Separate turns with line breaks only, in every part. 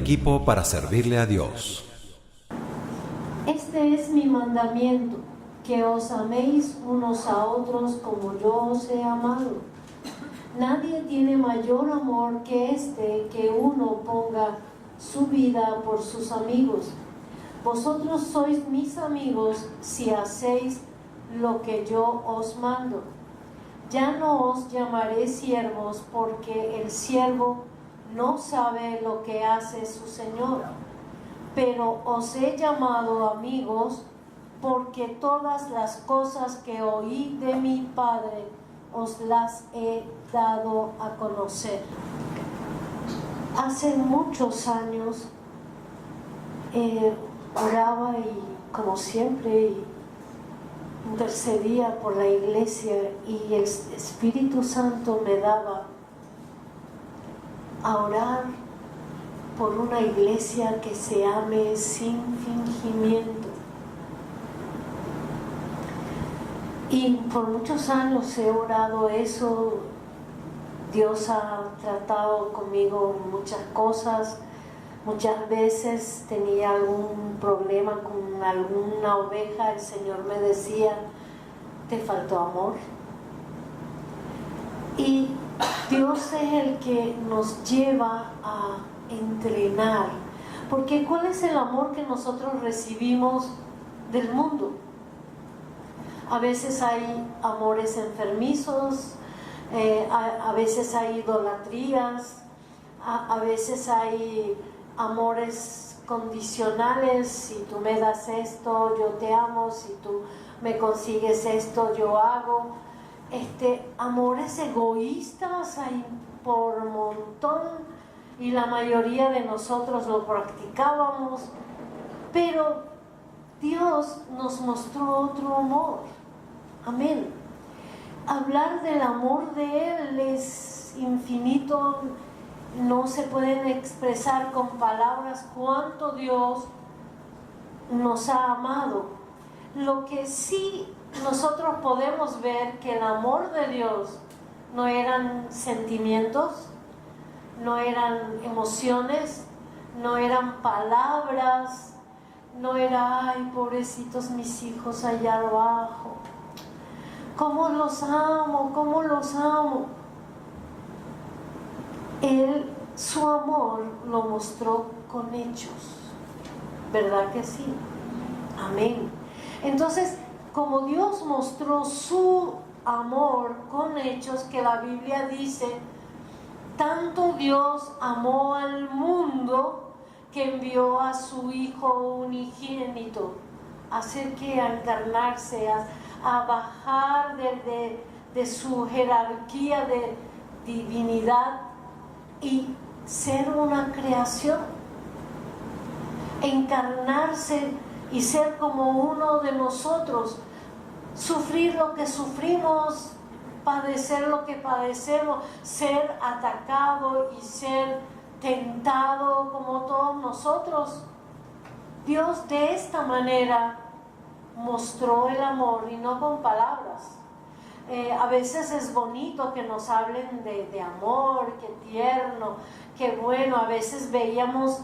equipo para servirle a Dios.
Este es mi mandamiento, que os améis unos a otros como yo os he amado. Nadie tiene mayor amor que este, que uno ponga su vida por sus amigos. Vosotros sois mis amigos si hacéis lo que yo os mando. Ya no os llamaré siervos, porque el siervo no sabe lo que hace su Señor. Pero os he llamado amigos, porque todas las cosas que oí de mi Padre os las he dado a conocer. Hace muchos años oraba y, como siempre, intercedía por la iglesia, y el Espíritu Santo me daba a orar por una iglesia que se ame sin fingimiento. Y por muchos años he orado eso. Dios ha tratado conmigo muchas cosas. Muchas veces tenía algún problema con alguna oveja, el Señor me decía: te faltó amor. Y Dios es el que nos lleva a entrenar, porque ¿cuál es el amor que nosotros recibimos del mundo? A veces hay amores enfermizos, a veces hay idolatrías, a veces hay amores condicionales: si tú me das esto, yo te amo; si tú me consigues esto, yo hago. Amores egoístas hay por montón, y la mayoría de nosotros lo practicábamos. Pero Dios nos mostró otro amor. Amén. Hablar del amor de Él es infinito. No se pueden expresar con palabras cuánto Dios nos ha amado. Lo que sí nosotros podemos ver, que el amor de Dios no eran sentimientos, no eran emociones, no eran palabras, no era: ay, pobrecitos mis hijos allá abajo, cómo los amo, cómo los amo. Él, su amor lo mostró con hechos, ¿verdad que sí? Amén. Entonces, como Dios mostró su amor con hechos, que la Biblia dice: tanto Dios amó al mundo que envió a su Hijo unigénito, a hacer que a encarnarse, a bajar de su jerarquía de divinidad y ser una creación, encarnarse y ser como uno de nosotros, sufrir lo que sufrimos, padecer lo que padecemos, ser atacado y ser tentado como todos nosotros. Dios de esta manera mostró el amor, y no con palabras. A veces es bonito que nos hablen de amor, que tierno, que bueno. A veces veíamos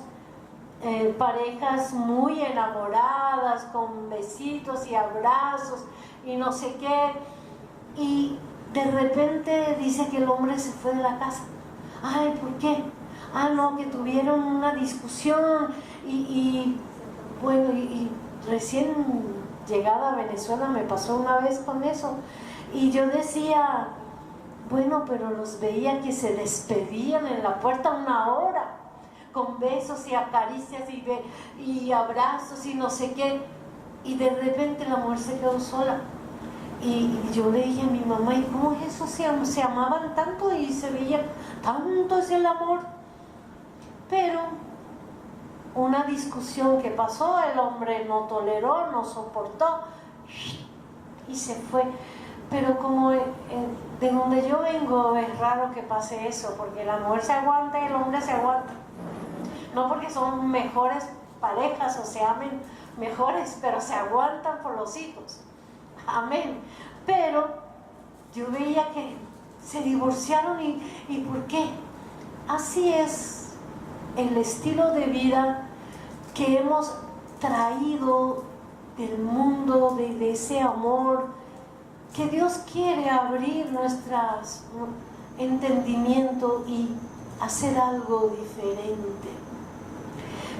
parejas muy enamoradas, con besitos y abrazos y no sé qué, y de repente dice que el hombre se fue de la casa. Ay, ¿por qué? Ah, no, que tuvieron una discusión y bueno, y recién llegada a Venezuela me pasó una vez con eso. Y yo decía, bueno, pero los veía que se despedían en la puerta 1 hora, con besos y acaricias y abrazos y no sé qué. Y de repente la mujer se quedó sola. Y yo le dije a mi mamá: ¿y cómo es eso? Se amaban tanto y se veían tanto, es el amor. Pero una discusión que pasó, el hombre no toleró, no soportó y se fue. Pero como de donde yo vengo es raro que pase eso, porque la mujer se aguanta y el hombre se aguanta. No porque son mejores parejas o se amen mejores, pero se aguantan por los hijos. Amén. Pero yo veía que se divorciaron. ¿Y por qué? Así es el estilo de vida que hemos traído del mundo, de ese amor, que Dios quiere abrir nuestro entendimiento y hacer algo diferente.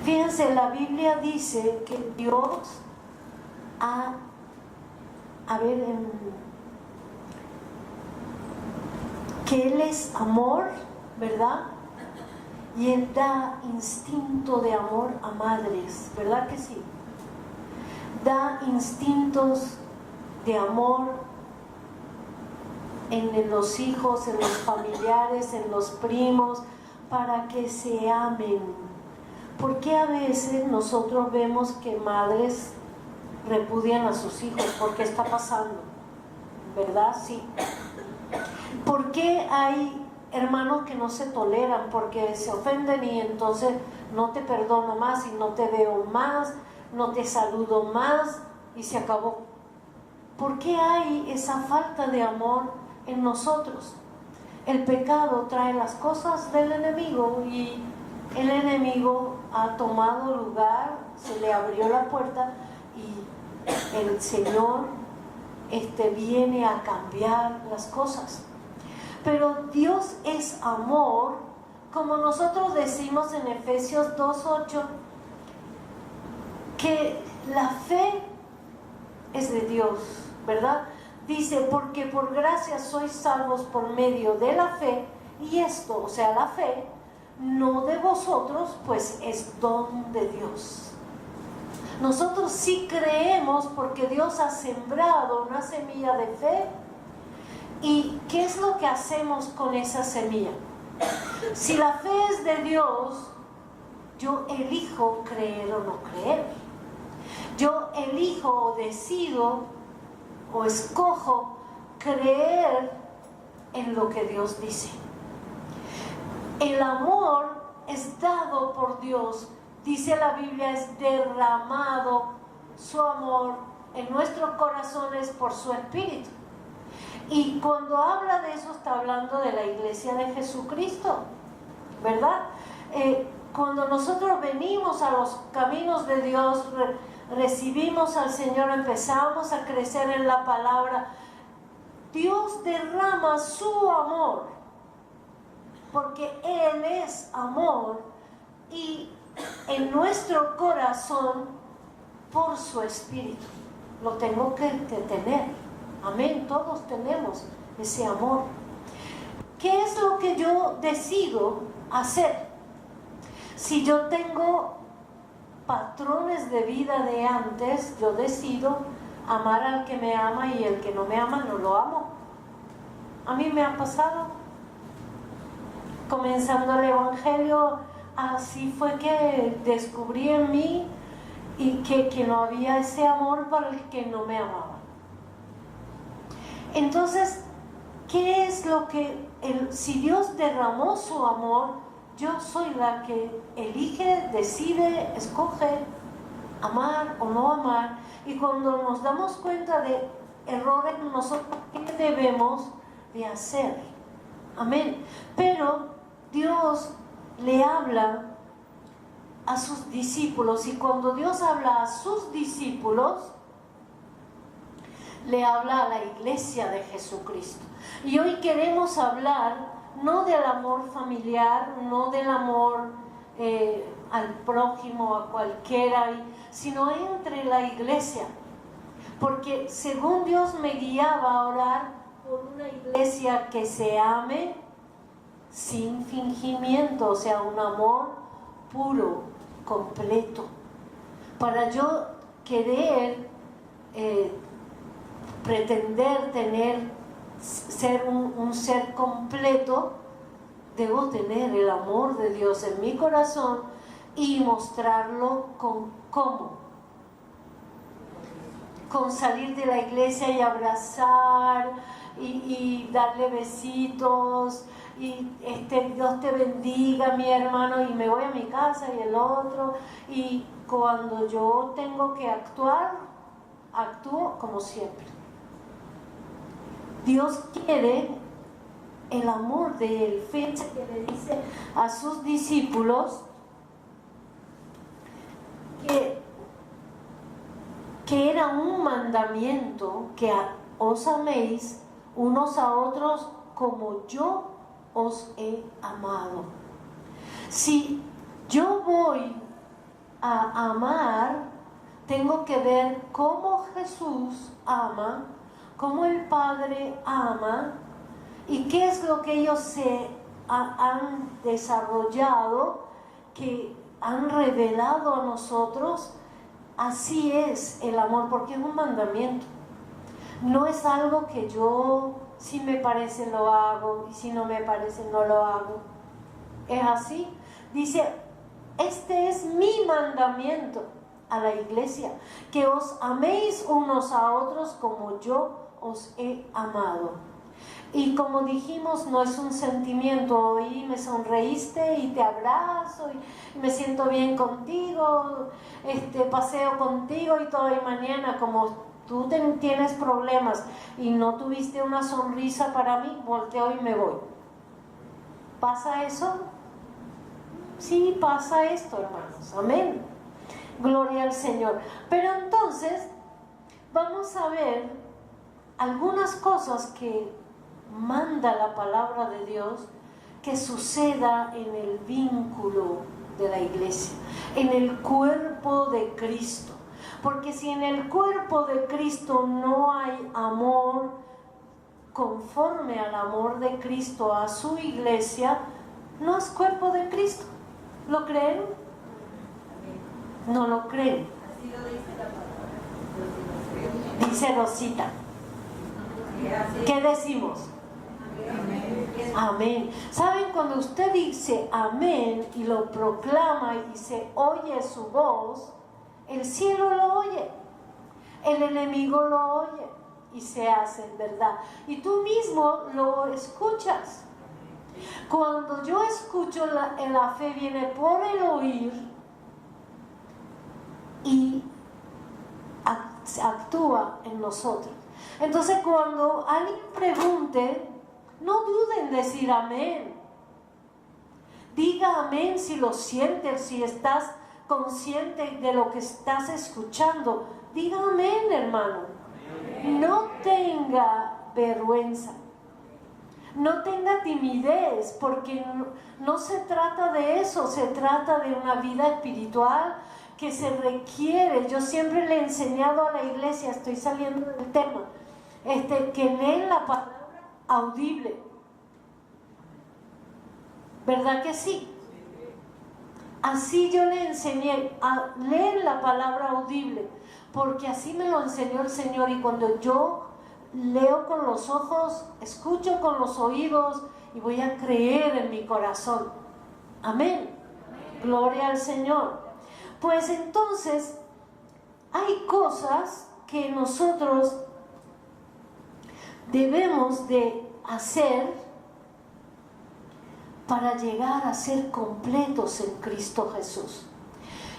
Fíjense, la Biblia dice que Dios que Él es amor, ¿verdad? Y Él da instinto de amor a madres, ¿verdad que sí? Da instintos de amor en los hijos, en los familiares, en los primos, para que se amen. Porque a veces nosotros vemos que madres repudian a sus hijos? ¿Por qué está pasando? ¿Verdad? Sí. ¿Por qué hay hermanos que no se toleran? Porque se ofenden y entonces no te perdono más y no te veo más, no te saludo más y se acabó. ¿Por qué hay esa falta de amor en nosotros? El pecado trae las cosas del enemigo y el enemigo ha tomado lugar, se le abrió la puerta y el Señor viene a cambiar las cosas. Pero Dios es amor, como nosotros decimos en Efesios 2:8, que la fe es de Dios, ¿verdad? Dice, porque por gracia sois salvos por medio de la fe, y esto, o sea, la fe, no de vosotros, pues es don de Dios. Nosotros sí creemos porque Dios ha sembrado una semilla de fe. ¿Y qué es lo que hacemos con esa semilla? Si la fe es de Dios, yo elijo creer o no creer. Yo elijo o decido o escojo creer en lo que Dios dice. El amor es dado por Dios. Dice la Biblia, es derramado su amor en nuestros corazones por su Espíritu. Y cuando habla de eso está hablando de la iglesia de Jesucristo, ¿verdad? Cuando nosotros venimos a los caminos de Dios, recibimos al Señor, empezamos a crecer en la palabra, Dios derrama su amor, porque Él es amor, y en nuestro corazón por su Espíritu. Lo tengo que tener. Amén, todos tenemos ese amor. ¿Qué es lo que yo decido hacer? Si yo tengo patrones de vida de antes, yo decido amar al que me ama y el que no me ama no lo amo. A mí me ha pasado. Comenzando el Evangelio, así fue que descubrí en mí y que no había ese amor para el que no me amaba. Entonces, ¿qué es lo que si Dios derramó su amor, yo soy la que elige, decide, escoge amar o no amar? Y cuando nos damos cuenta de errores, nosotros, ¿qué debemos de hacer? Amén. Pero Dios le habla a sus discípulos, y cuando Dios habla a sus discípulos, le habla a la iglesia de Jesucristo. Y hoy queremos hablar no del amor familiar, no del amor al prójimo, a cualquiera, sino entre la iglesia. Porque según Dios me guiaba a orar por una iglesia que se ame sin fingimiento, o sea, un amor puro, completo. Para yo querer pretender ser un ser completo, debo tener el amor de Dios en mi corazón y mostrarlo ¿cómo? Con salir de la iglesia y abrazar y darle besitos y Dios te bendiga, mi hermano, y me voy a mi casa y el otro, y cuando yo tengo que actuar, actúo como siempre. Dios quiere el amor de Él. Fíjense que le dice a sus discípulos que era un mandamiento que os améis unos a otros como yo os he amado. Si yo voy a amar, tengo que ver cómo Jesús ama, cómo el Padre ama y qué es lo que ellos han desarrollado, que han revelado a nosotros. Así es el amor, porque es un mandamiento. No es algo que yo, si me parece lo hago y si no me parece no lo hago. Es así. Dice, este es mi mandamiento a la iglesia, que os améis unos a otros como yo os he amado. Y como dijimos, no es un sentimiento, hoy me sonreíste y te abrazo y me siento bien contigo, paseo contigo y todo, y mañana como tú tienes problemas y no tuviste una sonrisa para mí, volteo y me voy. ¿Pasa eso? Sí, pasa esto, hermanos. Amén. Gloria al Señor. Pero entonces vamos a ver algunas cosas que manda la palabra de Dios que suceda en el vínculo de la iglesia, en el cuerpo de Cristo. Porque si en el cuerpo de Cristo no hay amor conforme al amor de Cristo a su iglesia, no es cuerpo de Cristo. ¿Lo creen? ¿No lo creen? Dice Rosita. ¿Qué decimos? Amén. ¿Saben? Cuando usted dice amén y lo proclama y se oye su voz, el cielo lo oye, el enemigo lo oye y se hace verdad. Y tú mismo lo escuchas. Cuando yo escucho, la fe viene por el oír y actúa en nosotros. Entonces cuando alguien pregunte, no duden en decir amén. Diga amén si lo sientes, si estás consciente de lo que estás escuchando. Diga amén, hermano. No tenga vergüenza. No tenga timidez, porque no se trata de eso, se trata de una vida espiritual que se requiere. Yo siempre le he enseñado a la iglesia, estoy saliendo del tema, que leen la palabra audible. ¿Verdad que sí? Así yo le enseñé a leer la palabra audible, porque así me lo enseñó el Señor. Y cuando yo leo con los ojos, escucho con los oídos y voy a creer en mi corazón. Amén. Gloria al Señor. Pues entonces hay cosas que nosotros debemos de hacer para llegar a ser completos en Cristo Jesús.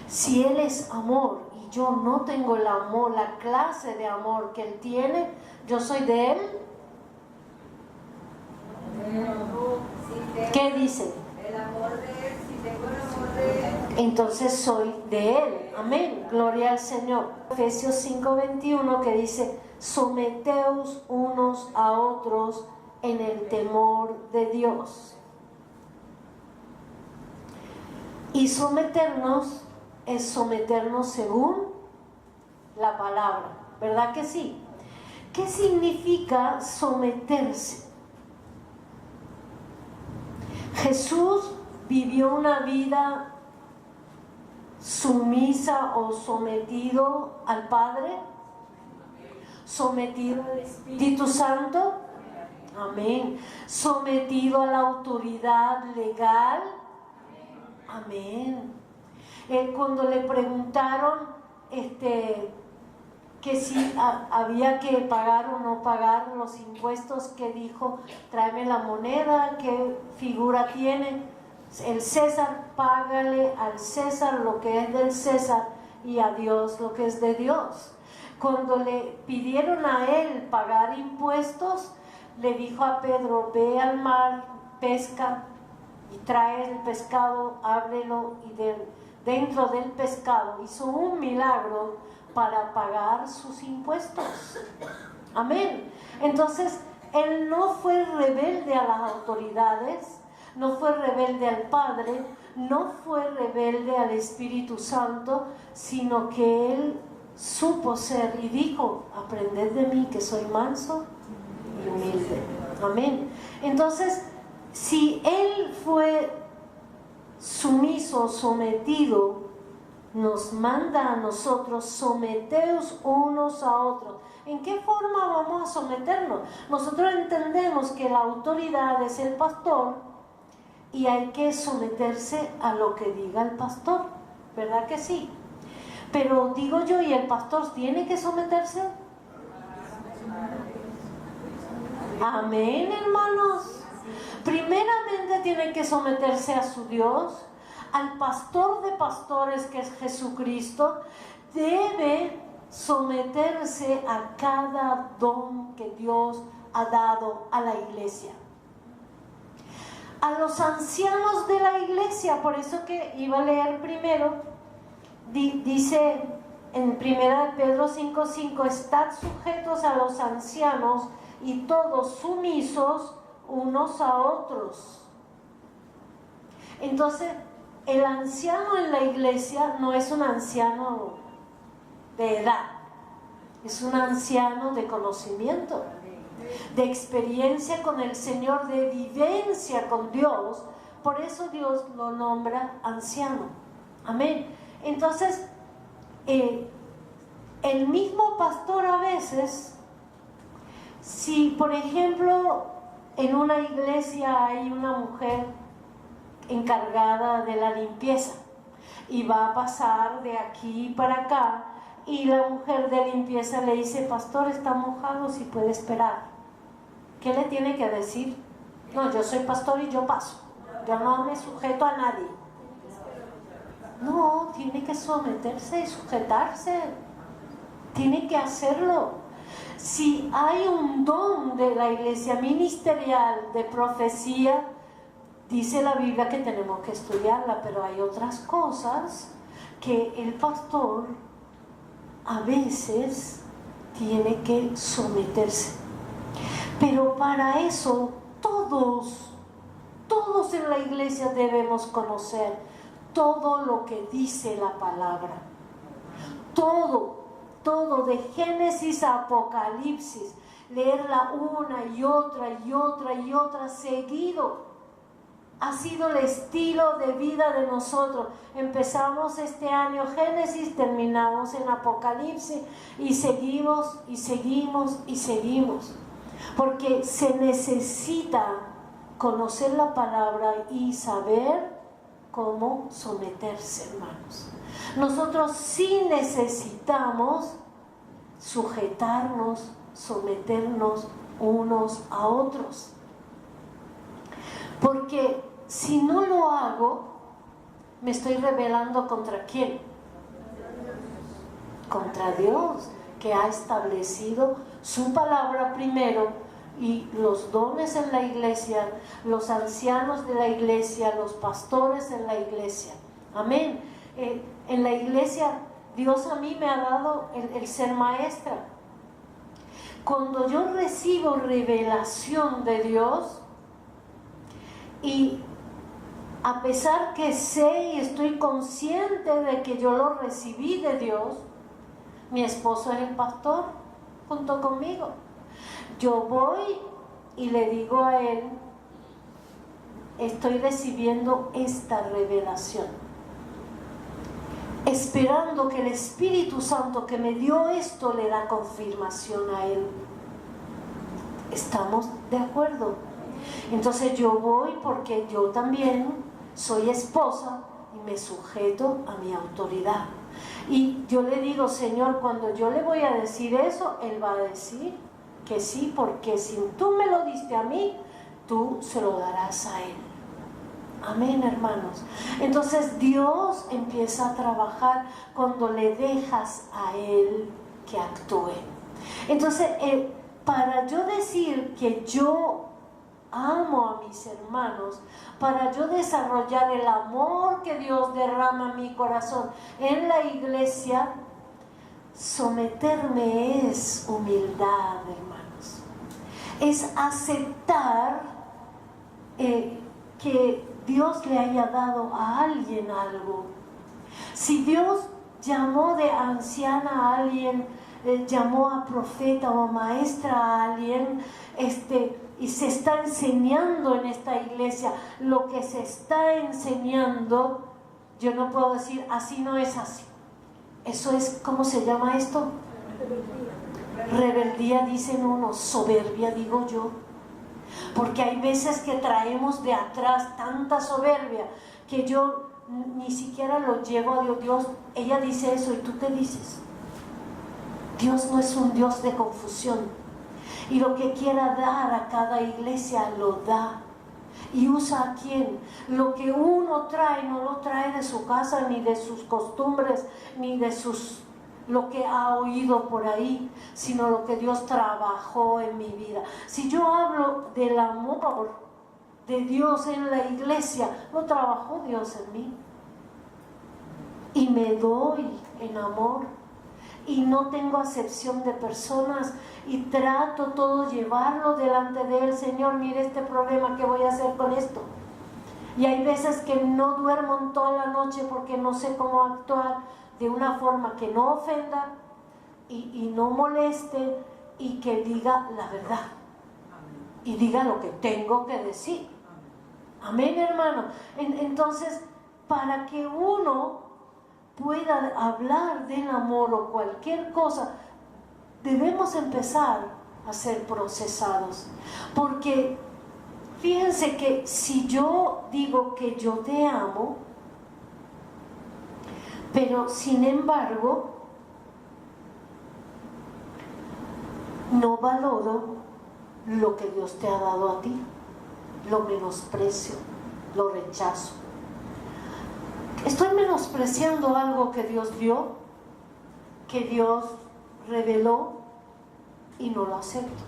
Si Él es amor y yo no tengo el amor, la clase de amor que Él tiene, ¿yo soy de Él? ¿Qué dice?
El amor de Él, si tengo el amor de Él,
entonces soy de Él. Amén. Gloria al Señor. Efesios 5:21 que dice, someteos unos a otros en el temor de Dios. Y someternos es someternos según la palabra, ¿verdad que sí? ¿Qué significa someterse? Jesús vivió una vida sumisa o sometido al Padre, sometido al Espíritu Santo, amén, sometido a la autoridad legal, amén. Cuando le preguntaron que si había que pagar o no pagar los impuestos, que dijo, tráeme la moneda, qué figura tiene el César, págale al César lo que es del César y a Dios lo que es de Dios. Cuando le pidieron a él pagar impuestos, le dijo a Pedro, ve al mar, pesca y trae el pescado, ábrelo, y dentro del pescado hizo un milagro para pagar sus impuestos. Amén. Entonces, él no fue rebelde a las autoridades, no fue rebelde al Padre, no fue rebelde al Espíritu Santo, sino que él supo ser y dijo: aprended de mí que soy manso y humilde. Amén. Entonces, si él fue sumiso, sometido, nos manda a nosotros: someteos unos a otros. ¿En qué forma vamos a someternos? Nosotros entendemos que la autoridad es el pastor y hay que someterse a lo que diga el pastor, ¿verdad que sí? Pero digo yo, ¿y el pastor tiene que someterse? Amén, hermanos. Primeramente tiene que someterse a su Dios, al pastor de pastores que es Jesucristo. Debe someterse a cada don que Dios ha dado a la iglesia. A los ancianos de la iglesia, por eso que iba a leer primero, dice en 1 Pedro 5:5: estad sujetos a los ancianos y todos sumisos unos a otros. Entonces, el anciano en la iglesia no es un anciano de edad, es un anciano de conocimiento, de experiencia con el Señor, de vivencia con Dios. Por eso Dios lo nombra anciano. Amén. Entonces, el mismo pastor a veces, si por ejemplo en una iglesia hay una mujer encargada de la limpieza y va a pasar de aquí para acá, y la mujer de limpieza le dice: pastor, está mojado, si puede esperar. ¿Qué le tiene que decir? No, yo soy pastor y yo paso, yo no me sujeto a nadie. No, tiene que someterse y sujetarse, tiene que hacerlo. Si hay un don de la iglesia ministerial de profecía, dice la Biblia que tenemos que estudiarla, pero hay otras cosas que el pastor a veces tiene que someterse. Pero para eso todos en la iglesia debemos conocer todo lo que dice la palabra. Todo, de Génesis a Apocalipsis, leerla una y otra y otra y otra seguido. Ha sido el estilo de vida de nosotros. Empezamos este año Génesis, terminamos en Apocalipsis y seguimos y seguimos y seguimos. Porque se necesita conocer la palabra y saber cómo someterse, hermanos. Nosotros sí necesitamos sujetarnos, someternos unos a otros. Porque si no lo hago, me estoy rebelando ¿contra quién? Contra Dios, que ha establecido su palabra primero, y los dones en la iglesia, los ancianos de la iglesia, los pastores en la iglesia. Amén. En la iglesia, Dios a mí me ha dado el ser maestra. Cuando yo recibo revelación de Dios, y a pesar que sé y estoy consciente de que yo lo recibí de Dios, mi esposo es el pastor junto conmigo. Yo voy y le digo a él: estoy recibiendo esta revelación, esperando que el Espíritu Santo que me dio esto le da confirmación a él. ¿Estamos de acuerdo? Entonces yo voy porque yo también soy esposa y me sujeto a mi autoridad. Y yo le digo: Señor, cuando yo le voy a decir eso, Él va a decir que sí, porque si tú me lo diste a mí, tú se lo darás a Él. Amén, hermanos. Entonces Dios empieza a trabajar cuando le dejas a Él que actúe. Entonces, para yo decir que yo amo a mis hermanos, para yo desarrollar el amor que Dios derrama en mi corazón en la iglesia, Someterme es humildad, hermanos. Es aceptar que Dios le haya dado a alguien algo. Si Dios llamó de anciana a alguien, llamó a profeta o maestra a alguien, y se está enseñando en esta iglesia lo que se está enseñando, yo no puedo decir así no es así. Eso es, ¿cómo se llama esto? Rebeldía dicen unos, soberbia digo yo. Porque hay veces que traemos de atrás tanta soberbia que yo ni siquiera lo llevo a Dios. Dios, ella dice eso, ¿y tú qué dices? Dios no es un Dios de confusión. Y lo que quiera dar a cada iglesia lo da. ¿Y usa a quién? Lo que uno trae no lo trae de su casa, ni de sus costumbres, ni de lo que ha oído por ahí, sino lo que Dios trabajó en mi vida. Si yo hablo del amor de Dios en la iglesia, lo trabajó Dios en mí. Y me doy en amor. Y no tengo acepción de personas y trato todo llevarlo delante de Él. Señor, mire este problema, ¿qué voy a hacer con esto? Y hay veces que no duermo en toda la noche porque no sé cómo actuar de una forma que no ofenda y no moleste y que diga la verdad y diga lo que tengo que decir. Amén, hermano. Entonces, para que uno pueda hablar del amor o cualquier cosa, debemos empezar a ser procesados. Porque fíjense que si yo digo que yo te amo, pero sin embargo no valoro lo que Dios te ha dado a ti, lo menosprecio, lo rechazo. Estoy menospreciando algo que Dios dio, que Dios reveló, y no lo acepto.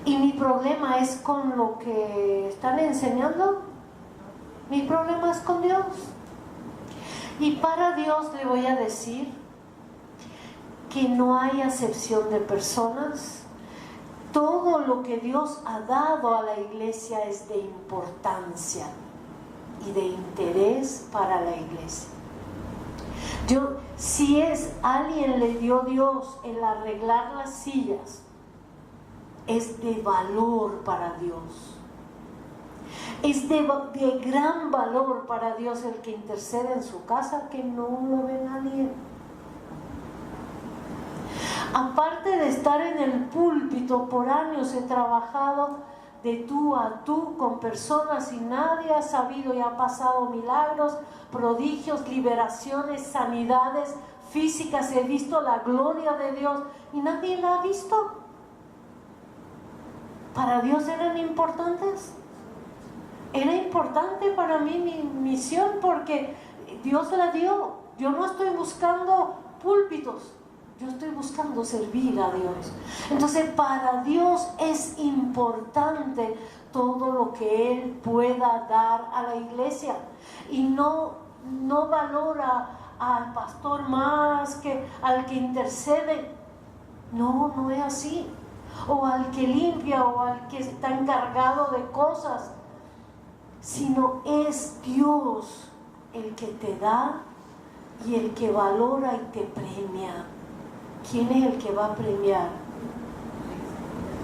Y mi problema es con lo que están enseñando. Mi problema es con Dios. Y para Dios le voy a decir que no hay acepción de personas. Todo lo que Dios ha dado a la iglesia es de importancia y de interés para la iglesia. Si alguien le dio Dios el arreglar las sillas, es de valor para Dios. Es de gran valor para Dios el que intercede en su casa, que no lo ve nadie. Aparte de estar en el púlpito, por años he trabajado de tú a tú con personas y nadie ha sabido y ha pasado milagros, prodigios, liberaciones, sanidades físicas. He visto la gloria de Dios y nadie la ha visto. ¿Para Dios eran importantes? Era importante para mí mi misión porque Dios la dio. Yo no estoy buscando púlpitos, yo estoy buscando servir a Dios. Entonces para Dios es importante todo lo que Él pueda dar a la iglesia. Y no valora al pastor más que al que intercede. No es así. O al que limpia o al que está encargado de cosas. Sino es Dios el que te da y el que valora y te premia. ¿Quién es el que va a premiar?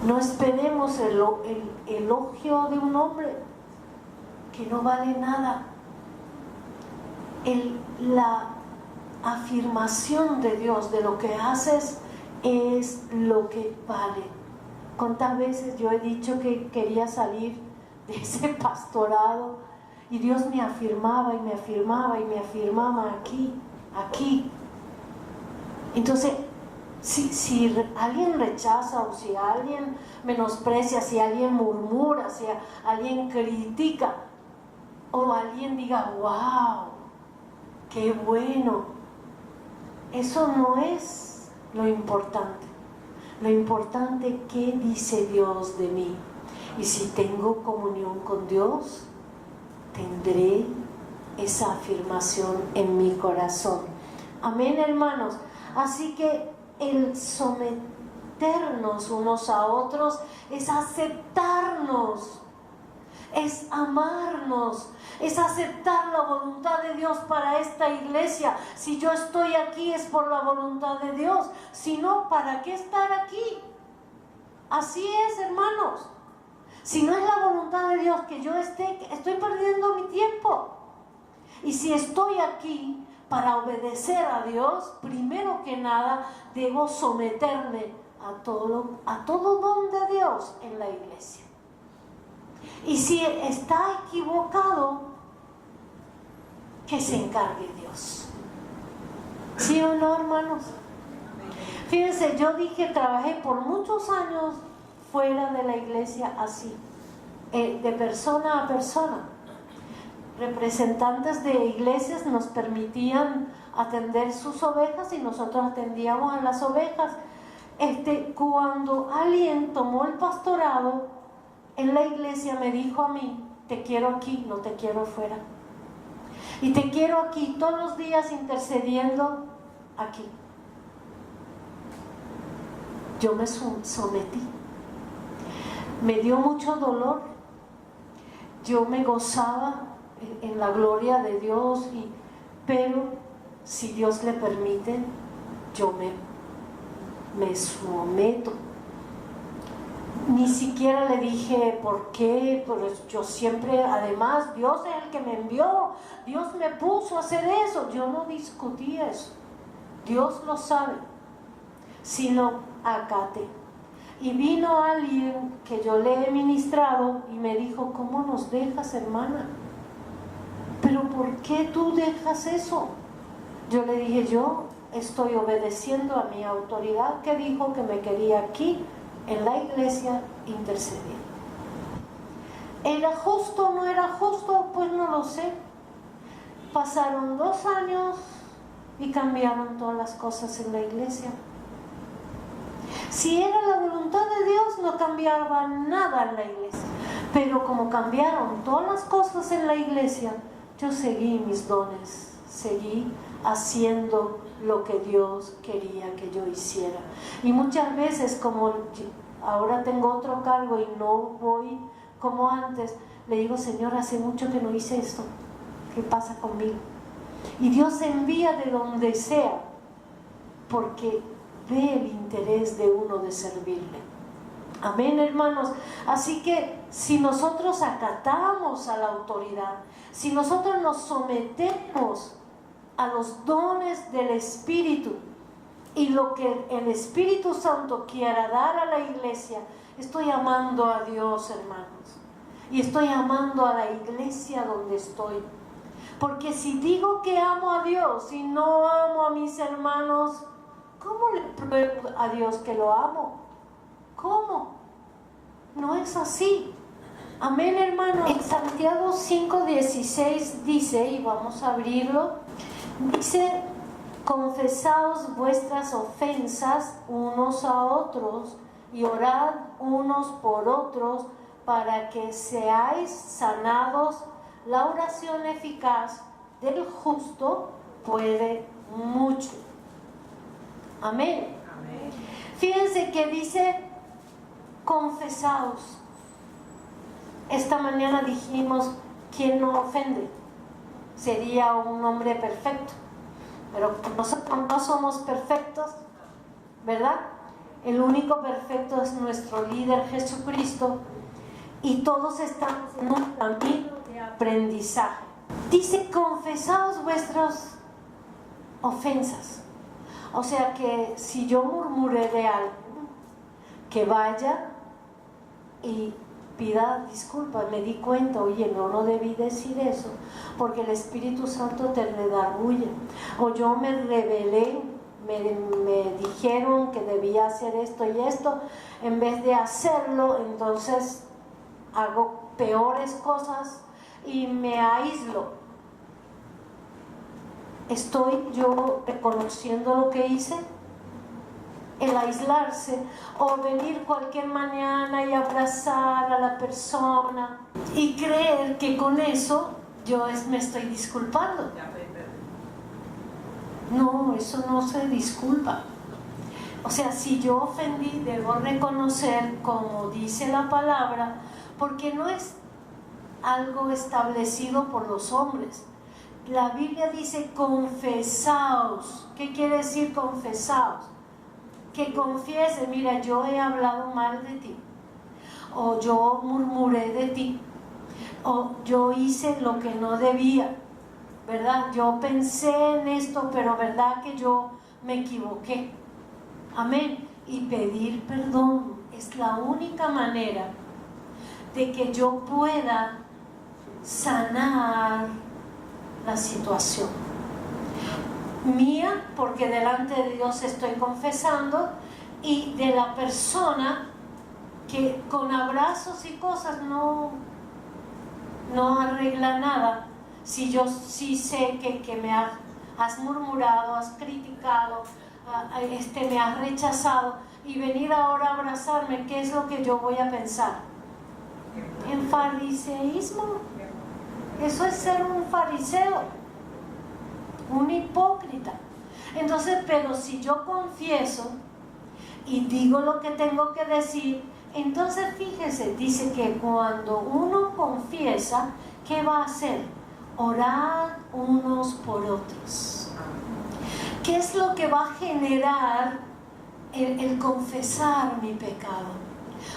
No esperemos el elogio de un hombre que no vale nada. La afirmación de Dios de lo que haces es lo que vale. ¿Cuántas veces yo he dicho que quería salir de ese pastorado y Dios me afirmaba y me afirmaba y me afirmaba aquí? Entonces, si alguien rechaza o si alguien menosprecia, si alguien murmura, si alguien critica o alguien diga, wow, qué bueno, eso no es lo importante. Lo importante es qué dice Dios de mí. Y si tengo comunión con Dios, tendré esa afirmación en mi corazón. Amén, hermanos. Así que el someternos unos a otros es aceptarnos, es amarnos, es aceptar la voluntad de Dios para esta iglesia. Si yo estoy aquí es por la voluntad de Dios, si no, ¿para qué estar aquí? Así es, hermanos. Si no es la voluntad de Dios que yo esté, estoy perdiendo mi tiempo. Y si estoy aquí para obedecer a Dios, primero que nada debo someterme a todo don de Dios en la iglesia. Y si está equivocado, que se encargue Dios. ¿Sí o no, hermanos? Fíjense, yo trabajé por muchos años fuera de la iglesia así, de persona a persona. Representantes de iglesias nos permitían atender sus ovejas y nosotros atendíamos a las ovejas. Cuando alguien tomó el pastorado en la iglesia, me dijo a mí: te quiero aquí, no te quiero fuera. Y te quiero aquí todos los días intercediendo aquí. Yo me sometí. Me dio mucho dolor. Yo me gozaba en la gloria de Dios, pero si Dios le permite, yo me someto. Ni siquiera le dije por qué, pero yo siempre, además, Dios es el que me envió, Dios me puso a hacer eso. Yo no discutí eso, Dios lo sabe, sino acate. Y vino alguien que yo le he ministrado y me dijo: ¿cómo nos dejas, hermana? ¿Pero por qué tú dejas eso? Yo le dije: yo estoy obedeciendo a mi autoridad que dijo que me quería aquí en la iglesia intercediendo. ¿Era justo o no era justo? Pues no lo sé. Pasaron 2 años y cambiaron todas las cosas en la iglesia. Si era la voluntad de Dios, no cambiaba nada en la iglesia. Pero como cambiaron todas las cosas en la iglesia, yo seguí mis dones, seguí haciendo lo que Dios quería que yo hiciera. Y muchas veces, como ahora tengo otro cargo y no voy como antes, le digo: Señor, hace mucho que no hice esto, ¿qué pasa conmigo? Y Dios envía de donde sea, porque ve el interés de uno de servirle. Amén, hermanos. Así que si nosotros acatamos a la autoridad, si nosotros nos sometemos a los dones del Espíritu y lo que el Espíritu Santo quiera dar a la iglesia, estoy amando a Dios, hermanos, y estoy amando a la iglesia donde estoy. Porque si digo que amo a Dios y no amo a mis hermanos, ¿cómo le pruebo a Dios que lo amo? ¿Cómo? No es así. Amén, hermanos. En Santiago 5:16 dice, y vamos a abrirlo, dice: confesaos vuestras ofensas unos a otros y orad unos por otros para que seáis sanados. La oración eficaz del justo puede mucho. Amén. Amén. Fíjense que dice: confesaos. Esta mañana dijimos: ¿quién no ofende? Sería un hombre perfecto, pero nosotros no somos perfectos, ¿verdad? El único perfecto es nuestro líder Jesucristo, y todos estamos en un camino de aprendizaje. Dice: confesaos vuestras ofensas. O sea que si yo murmuré de algo, que vaya y pida disculpas. Me di cuenta, oye, no debí decir eso, porque el Espíritu Santo te redarguye. O yo me rebelé, me dijeron que debía hacer esto y esto, en vez de hacerlo, entonces hago peores cosas y me aíslo. ¿Estoy yo reconociendo lo que hice? El aislarse o venir cualquier mañana y abrazar a la persona y creer que con eso yo me estoy disculpando. No, eso no se disculpa. O sea, si yo ofendí, debo reconocer, como dice la palabra, porque no es algo establecido por los hombres. La Biblia dice confesaos. ¿Qué quiere decir confesaos? Que confiese, mira, yo he hablado mal de ti, o yo murmuré de ti, o yo hice lo que no debía, ¿verdad? Yo pensé en esto, pero verdad que yo me equivoqué. Amén. Y pedir perdón es la única manera de que yo pueda sanar la situación mía, porque delante de Dios estoy confesando, y de la persona que con abrazos y cosas no arregla nada. Si yo sí sé que me has murmurado, has criticado, me has rechazado, y venir ahora a abrazarme, ¿qué es lo que yo voy a pensar? En fariseísmo. Eso es ser un fariseo, un hipócrita. Entonces, pero si yo confieso y digo lo que tengo que decir, entonces fíjese, dice que cuando uno confiesa, ¿qué va a hacer? Orar unos por otros. ¿Qué es lo que va a generar el confesar mi pecado?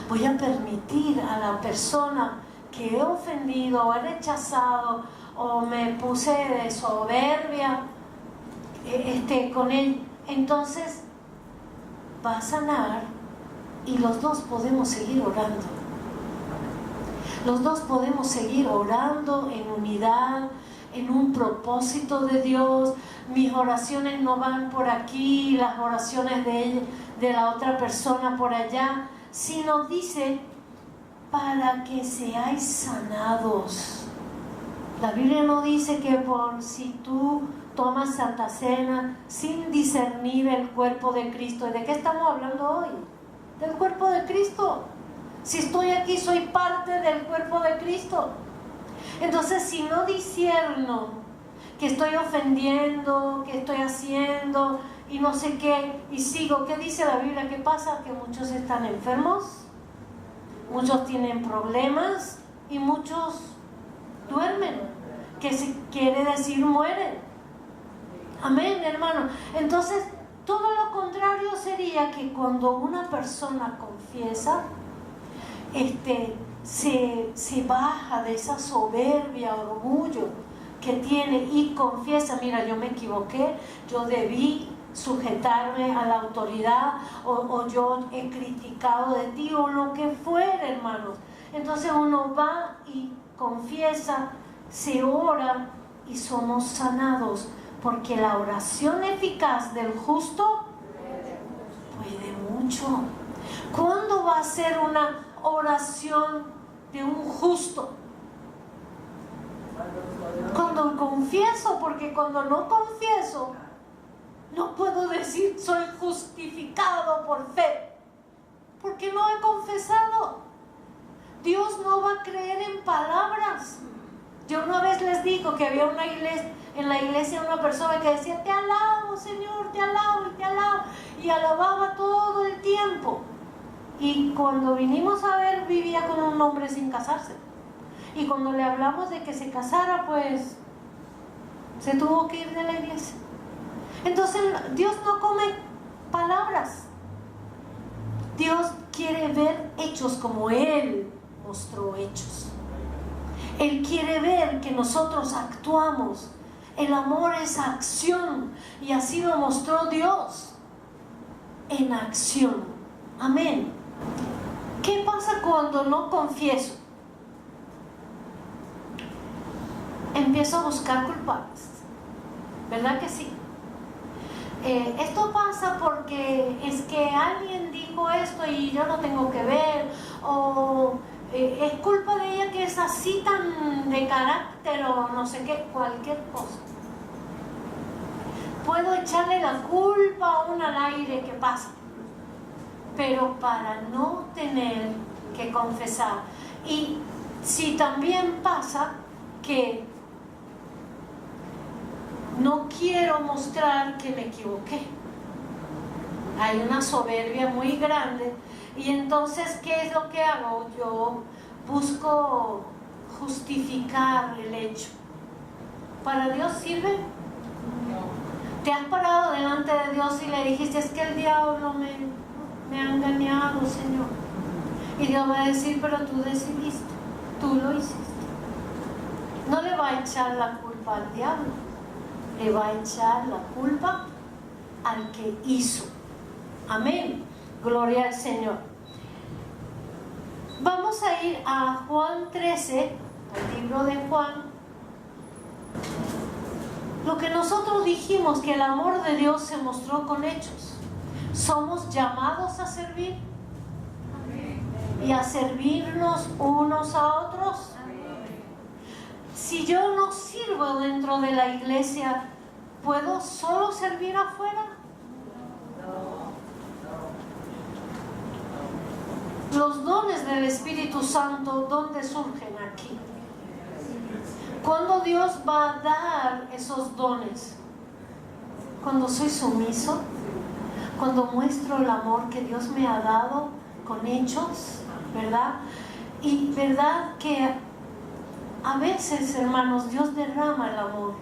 Voy a permitir a la persona que he ofendido o he rechazado o me puse de soberbia con él, entonces va a sanar, y los dos podemos seguir orando. Los dos podemos seguir orando en unidad, en un propósito de Dios. Mis oraciones no van por aquí, las oraciones de la otra persona por allá, sino dice, para que seáis sanados. La Biblia no dice que por si tú tomas Santa Cena sin discernir el cuerpo de Cristo. ¿Y de qué estamos hablando hoy? Del cuerpo de Cristo. Si estoy aquí, soy parte del cuerpo de Cristo. Entonces, si no discierno que estoy ofendiendo, que estoy haciendo y no sé qué, y sigo, ¿qué dice la Biblia? ¿Qué pasa? Que muchos están enfermos, muchos tienen problemas y muchos duermen, que se quiere decir mueren. Amén, hermano. Entonces, todo lo contrario sería que cuando una persona confiesa, se baja de esa soberbia, orgullo que tiene y confiesa, mira, yo me equivoqué, yo debí sujetarme a la autoridad, o yo he criticado de ti, o lo que fuera, hermanos. Entonces uno va y confiesa, se ora y somos sanados, porque la oración eficaz del justo puede mucho. ¿Cuándo va a ser una oración de un justo? Cuando confieso, porque cuando no confieso, no puedo decir soy justificado por fe, porque no he confesado. Dios no va a creer en palabras. Yo una vez les digo que había en la iglesia una persona que decía, te alabo, Señor, te alabo y te alabo, y alababa todo el tiempo. Y cuando vinimos a ver, vivía con un hombre sin casarse. Y cuando le hablamos de que se casara, pues se tuvo que ir de la iglesia. Entonces Dios no come palabras. Dios quiere ver hechos como Él mostró hechos. Él quiere ver que nosotros actuamos. El amor es acción, y así lo mostró Dios en acción. Amén. ¿Qué pasa cuando no confieso? Empiezo a buscar culpables, ¿verdad que sí? Esto pasa porque es que alguien dijo esto y yo no tengo que ver, o es culpa de ella que es así tan de carácter, o no sé qué, cualquier cosa. Puedo echarle la culpa a un al aire que pasa, pero para no tener que confesar. Y si también pasa que No quiero mostrar que me equivoqué. Hay una soberbia muy grande. Y entonces, ¿qué es lo que hago? Yo busco justificar el hecho. ¿Para Dios sirve? ¿Te has parado delante de Dios y le dijiste, es que el diablo me ha engañado, Señor? Y Dios va a decir, pero tú decidiste, tú lo hiciste. No le va a echar la culpa al diablo, le va a echar la culpa al que hizo. Amén. Gloria al Señor. Vamos a ir a Juan 13, al libro de Juan. Lo que nosotros dijimos, que el amor de Dios se mostró con hechos. Somos llamados a servir y a servirnos unos a otros. Si yo no sirvo dentro de la iglesia, ¿puedo solo servir afuera? Los dones del Espíritu Santo, ¿dónde surgen? Aquí. ¿Cuándo Dios va a dar esos dones? Cuando soy sumiso, cuando muestro el amor que Dios me ha dado con hechos, ¿verdad? Y verdad que a veces, hermanos, Dios derrama el amor,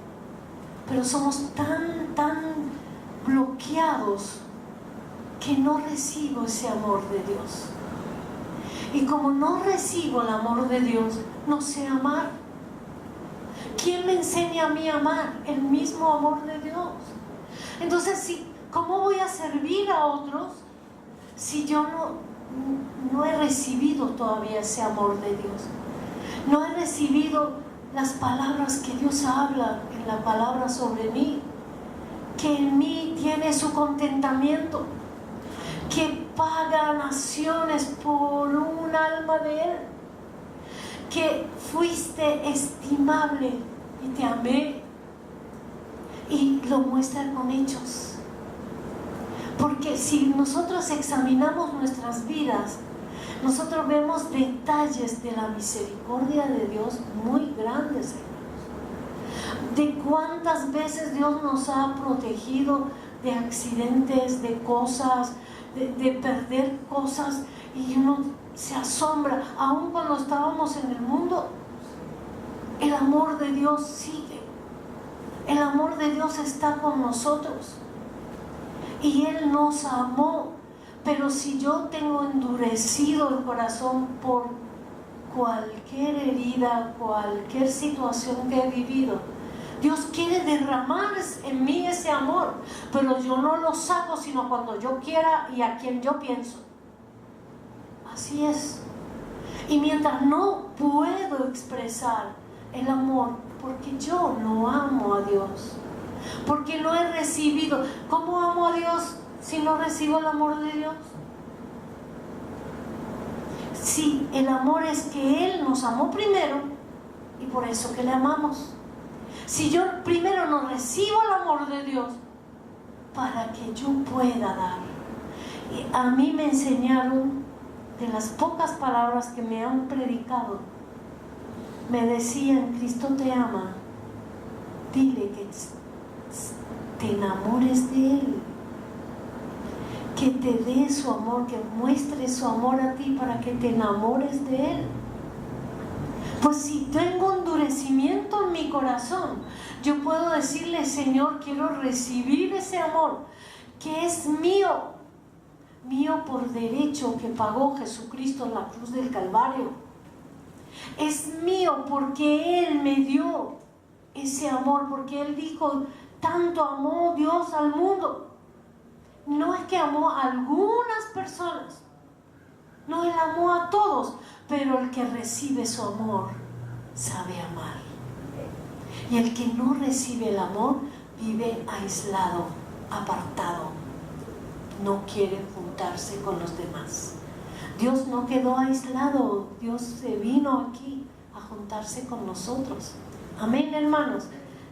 pero somos tan bloqueados que no recibo ese amor de Dios. Y como no recibo el amor de Dios, no sé amar. ¿Quién me enseña a mí a amar? El mismo amor de Dios. Entonces, ¿cómo voy a servir a otros si yo no he recibido todavía ese amor de Dios? No he recibido las palabras que Dios habla en la palabra sobre mí, que en mí tiene su contentamiento, que paga naciones por un alma de Él, que fuiste estimable y te amé, y lo muestra con hechos. Porque si nosotros examinamos nuestras vidas, nosotros vemos detalles de la misericordia de Dios muy grandes, hermanos. De cuántas veces Dios nos ha protegido de accidentes, de cosas, de perder cosas, y uno se asombra. Aún cuando estábamos en el mundo, el amor de Dios sigue. El amor de Dios está con nosotros y Él nos amó. Pero si yo tengo endurecido el corazón por cualquier herida, cualquier situación que he vivido, Dios quiere derramar en mí ese amor, pero yo no lo saco sino cuando yo quiera y a quien yo pienso. Así es. Y mientras no puedo expresar el amor, porque yo no amo a Dios, porque no he recibido. ¿Cómo amo a Dios si no recibo el amor de Dios? Sí, el amor es que Él nos amó primero y por eso que le amamos. Si yo primero no recibo el amor de Dios, para que yo pueda dar. Y a mí me enseñaron, de las pocas palabras que me han predicado, me decían: Cristo te ama, dile que te enamores de Él, que te dé su amor, que muestre su amor a ti para que te enamores de Él. Pues si tengo endurecimiento en mi corazón, yo puedo decirle: Señor, quiero recibir ese amor que es mío por derecho, que pagó Jesucristo en la cruz del Calvario. Es mío porque Él me dio ese amor, porque Él dijo: tanto amó Dios al mundo. No es que amó a algunas personas, no, Él amó a todos, pero el que recibe su amor sabe amar. Y el que no recibe el amor vive aislado, apartado, no quiere juntarse con los demás. Dios no quedó aislado, Dios se vino aquí a juntarse con nosotros. Amén, hermanos,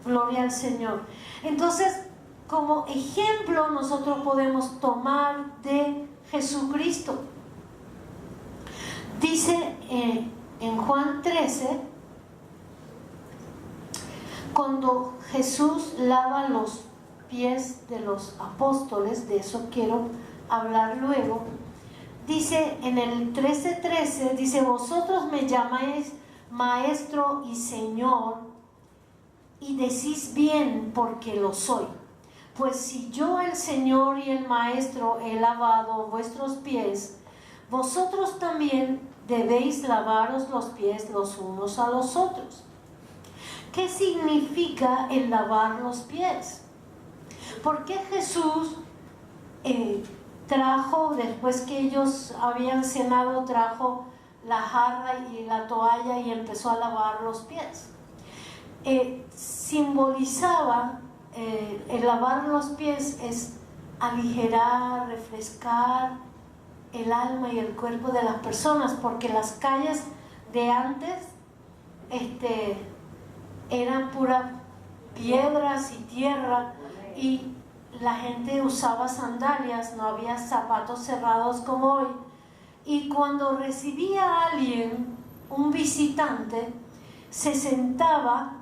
gloria al Señor. Entonces, como ejemplo nosotros podemos tomar de Jesucristo. Dice en Juan 13, cuando Jesús lava los pies de los apóstoles, de eso quiero hablar luego, dice en el 13:13, dice: vosotros me llamáis maestro y señor, y decís bien, porque lo soy. Pues si yo, el Señor y el Maestro, he lavado vuestros pies, vosotros también debéis lavaros los pies los unos a los otros. ¿Qué significa el lavar los pies? ¿Por qué Jesús trajo, después que ellos habían cenado, trajo la jarra y la toalla y empezó a lavar los pies? Simbolizaba, el lavar los pies es aligerar, refrescar el alma y el cuerpo de las personas, porque las calles de antes eran puras piedras y tierra, y la gente usaba sandalias, no había zapatos cerrados como hoy. Y cuando recibía a alguien, un visitante, se sentaba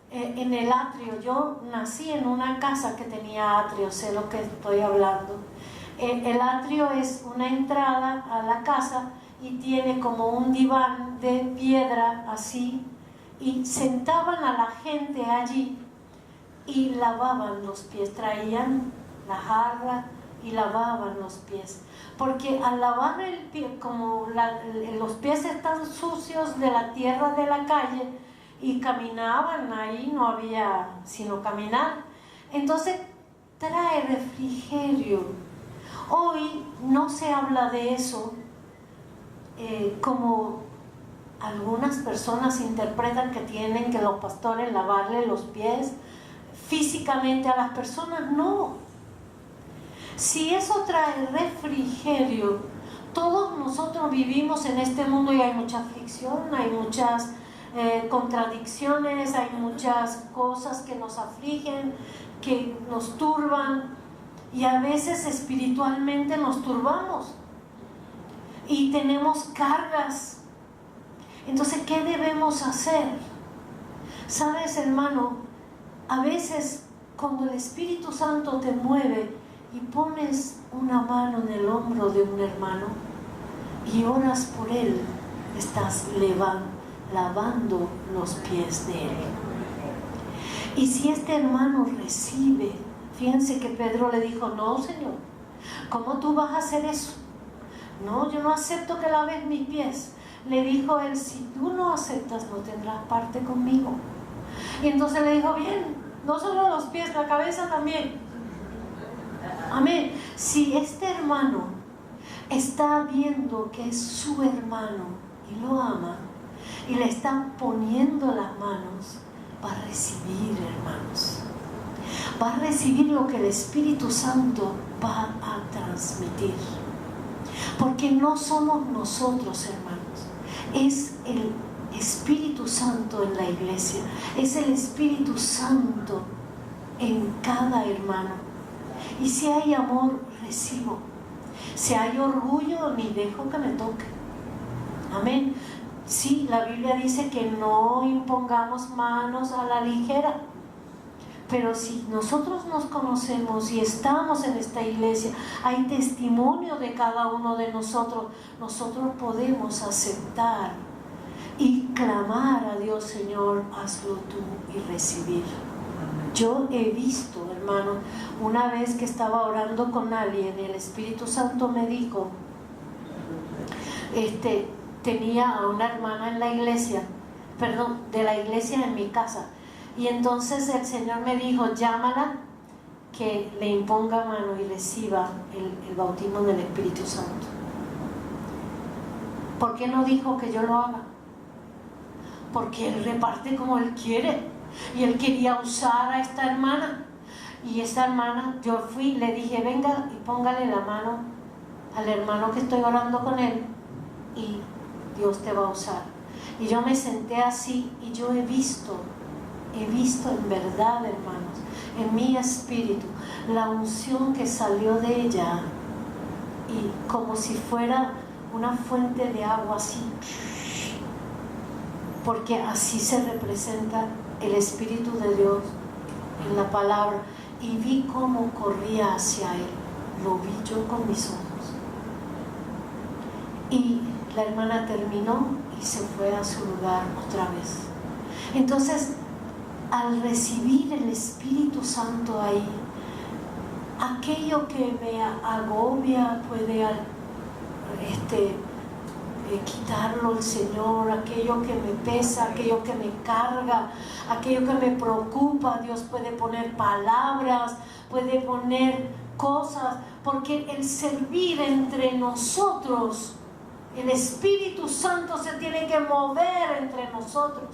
en el atrio. Yo nací en una casa que tenía atrio, sé lo que estoy hablando. El atrio es una entrada a la casa y tiene como un diván de piedra así, y sentaban a la gente allí y lavaban los pies, traían la jarra y lavaban los pies, porque al lavar el pie, como los pies están sucios de la tierra de la calle, y caminaban ahí, no había sino caminar, entonces trae refrigerio. Hoy no se habla de eso, como algunas personas interpretan que tienen que los pastores lavarle los pies físicamente a las personas. No. Si eso trae refrigerio, todos nosotros vivimos en este mundo y hay mucha aflicción, hay muchas contradicciones, hay muchas cosas que nos afligen, que nos turban, y a veces espiritualmente nos turbamos y tenemos cargas. Entonces, ¿qué debemos hacer? ¿Sabes, hermano? A veces cuando el Espíritu Santo te mueve y pones una mano en el hombro de un hermano y oras por él, estás lavando los pies de él. Y si este hermano recibe, fíjense que Pedro le dijo: no, Señor, ¿cómo tú vas a hacer eso? No, yo no acepto que laves mis pies. Le dijo él: si tú no aceptas, no tendrás parte conmigo. Y entonces le dijo: bien, no solo los pies, la cabeza también. Amén. Si este hermano está viendo que es su hermano y lo ama, y le están poniendo las manos, va a recibir, hermanos. Va a recibir lo que el Espíritu Santo va a transmitir. Porque no somos nosotros, hermanos. Es el Espíritu Santo en la iglesia. Es el Espíritu Santo en cada hermano. Y si hay amor, recibo. Si hay orgullo, ni dejo que me toque. Amén. Sí, la Biblia dice que no impongamos manos a la ligera. Pero si nosotros nos conocemos y estamos en esta iglesia, hay testimonio de cada uno de nosotros, nosotros podemos aceptar y clamar a Dios: Señor, hazlo tú, y recibir. Yo he visto, hermano, una vez que estaba orando con alguien, el Espíritu Santo me dijo, tenía a una hermana en la iglesia, de la iglesia en mi casa, y entonces el Señor me dijo: llámala, que le imponga mano y reciba el bautismo del Espíritu Santo. ¿Por qué no dijo que yo lo haga? Porque Él reparte como Él quiere, y Él quería usar a esta hermana. Y esta hermana, yo fui, le dije: venga y póngale la mano al hermano que estoy orando con él, y Dios te va a usar. Y yo me senté así, y yo he visto en verdad, hermanos, en mi espíritu, la unción que salió de ella, y como si fuera una fuente de agua así, porque así se representa el Espíritu de Dios en la palabra. Y vi cómo corría hacia él, lo vi yo con mis ojos. Y la hermana terminó y se fue a su lugar otra vez. Entonces, al recibir el Espíritu Santo ahí, aquello que me agobia puede quitarlo el Señor, aquello que me pesa, aquello que me carga, aquello que me preocupa. Dios puede poner palabras, puede poner cosas, porque el servir entre nosotros, el Espíritu Santo se tiene que mover entre nosotros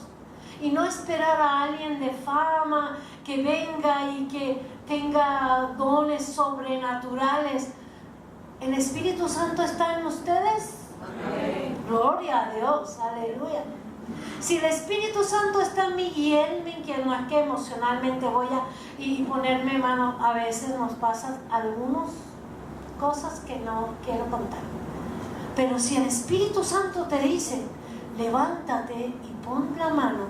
y no esperar a alguien de fama que venga y que tenga dones sobrenaturales. ¿El Espíritu Santo está en ustedes? Amén. Gloria a Dios, aleluya. Si el Espíritu Santo está en mí y Él me inquieta, no es que emocionalmente voy a ponerme mano, a veces nos pasan algunas cosas que no quiero contar. Pero si el Espíritu Santo te dice, levántate y pon la mano,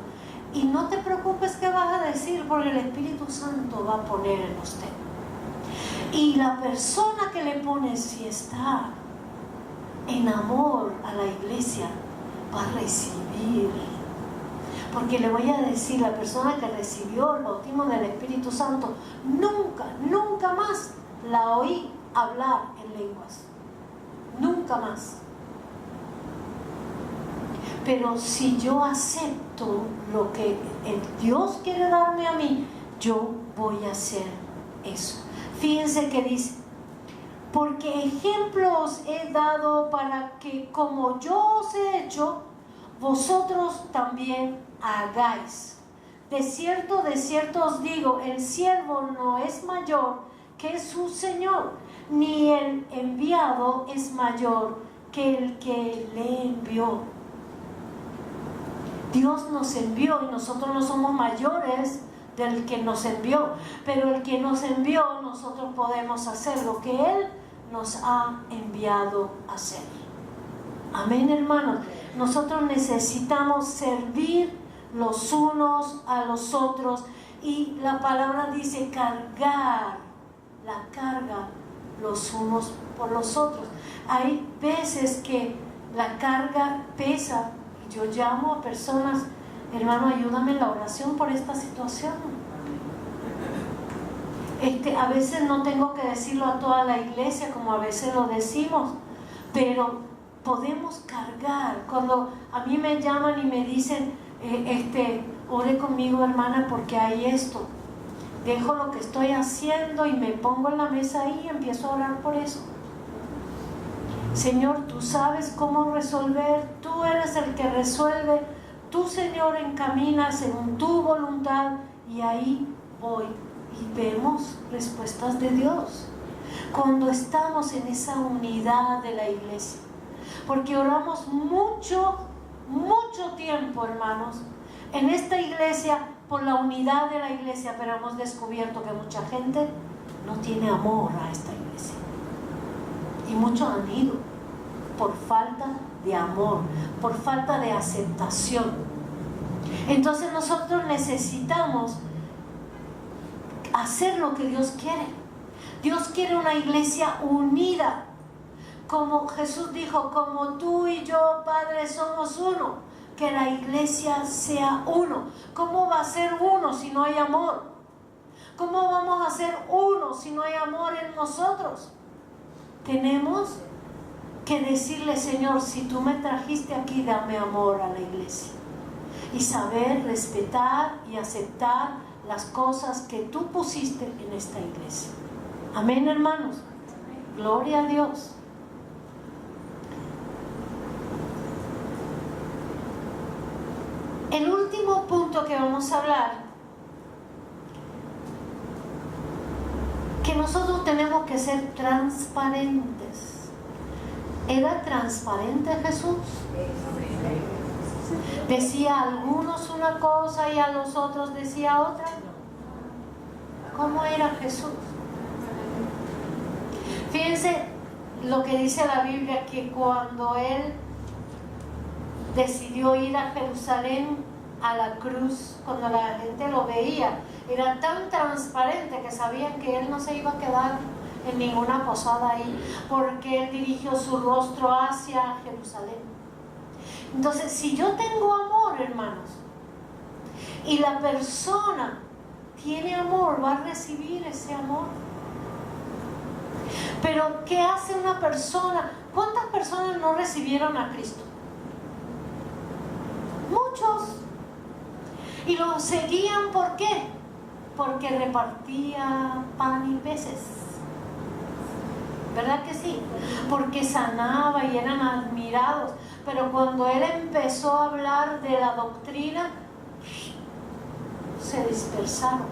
y no te preocupes qué vas a decir, porque el Espíritu Santo va a poner en usted. Y la persona que le pone, si está en amor a la iglesia, va a recibir. Porque le voy a decir, la persona que recibió el bautismo del Espíritu Santo, nunca más la oí hablar en lenguas. Nunca más. Pero si yo acepto lo que el Dios quiere darme a mí, yo voy a hacer eso. Fíjense que dice, porque ejemplo os he dado para que como yo os he hecho, vosotros también hagáis. De cierto os digo, el siervo no es mayor que su Señor, ni el enviado es mayor que el que le envió. Dios nos envió y nosotros no somos mayores del que nos envió, pero el que nos envió, nosotros podemos hacer lo que Él nos ha enviado a hacer. Amén, hermanos. Nosotros necesitamos servir los unos a los otros, y la palabra dice cargar la carga los unos por los otros. Hay veces que la carga pesa y yo llamo a personas, hermano, ayúdame en la oración por esta situación. A veces no tengo que decirlo a toda la iglesia como a veces lo decimos, pero podemos cargar. Cuando a mí me llaman y me dicen, ore conmigo, hermana, porque hay esto, dejo lo que estoy haciendo y me pongo en la mesa ahí y empiezo a orar por eso. Señor, tú sabes cómo resolver, tú eres el que resuelve, tú, Señor, encamina según tu voluntad, y ahí voy. Y vemos respuestas de Dios cuando estamos en esa unidad de la iglesia, porque oramos mucho tiempo, hermanos, en esta iglesia por la unidad de la iglesia, pero hemos descubierto que mucha gente no tiene amor a esta iglesia, y muchos han ido por falta de amor, por falta de aceptación. Entonces nosotros necesitamos hacer lo que Dios quiere. Dios quiere una iglesia unida, como Jesús dijo, como tú y yo, Padre, somos uno, que la iglesia sea uno. ¿Cómo va a ser uno si no hay amor? ¿Cómo vamos a ser uno si no hay amor en nosotros? Tenemos que decirle, Señor, si tú me trajiste aquí, dame amor a la iglesia, y saber respetar y aceptar las cosas que tú pusiste en esta iglesia. Amén, hermanos. Gloria a Dios. El último punto que vamos a hablar, que nosotros tenemos que ser transparentes. ¿Era transparente Jesús? Decía a algunos una cosa y a los otros decía otra. ¿Cómo era Jesús? Fíjense lo que dice la Biblia, que cuando Él decidió ir a Jerusalén, a la cruz, cuando la gente lo veía, era tan transparente que sabían que él no se iba a quedar en ninguna posada ahí, porque él dirigió su rostro hacia Jerusalén. Entonces, si yo tengo amor, hermanos, y la persona tiene amor, va a recibir ese amor. Pero ¿qué hace una persona? ¿Cuántas personas no recibieron a Cristo? Muchos. Y lo seguían, ¿por qué? Porque repartía pan y peces. ¿Verdad que sí? Porque sanaba y eran admirados. Pero cuando él empezó a hablar de la doctrina, se dispersaron.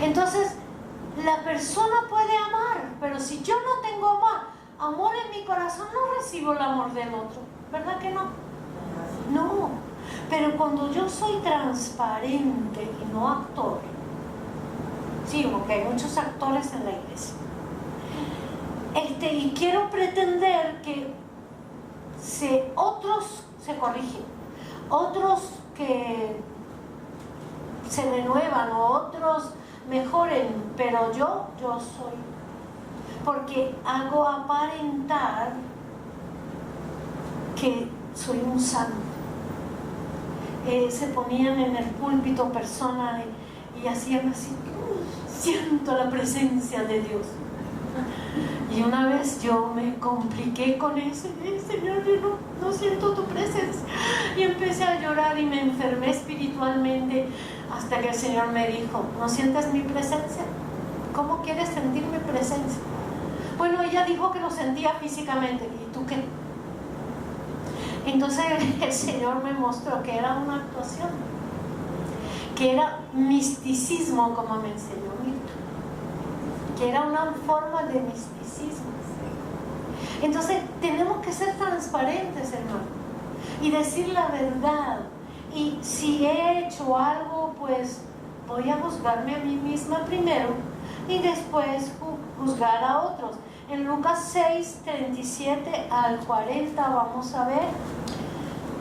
Entonces, la persona puede amar, pero si yo no tengo amor en mi corazón, no recibo el amor del otro. ¿Verdad que no? No. Pero cuando yo soy transparente y no actor, sí, porque hay muchos actores en la iglesia, y quiero pretender que otros se corrigen, otros que se renuevan, o otros mejoren, pero yo soy, porque hago aparentar que soy un santo. Se ponían en el púlpito personas y hacían así, siento la presencia de Dios. Y una vez yo me compliqué con eso, Señor, yo no siento tu presencia. Y empecé a llorar y me enfermé espiritualmente, hasta que el Señor me dijo, ¿no sientes mi presencia? ¿Cómo quieres sentir mi presencia? Bueno, ella dijo que lo sentía físicamente. ¿Y tú qué? Entonces el Señor me mostró que era una actuación, que era misticismo, como me enseñó Milton, que era una forma de misticismo. Entonces tenemos que ser transparentes, hermano, y decir la verdad. Y si he hecho algo, pues voy a juzgarme a mí misma primero y después juzgar a otros. En Lucas 6, 37 al 40 vamos a ver,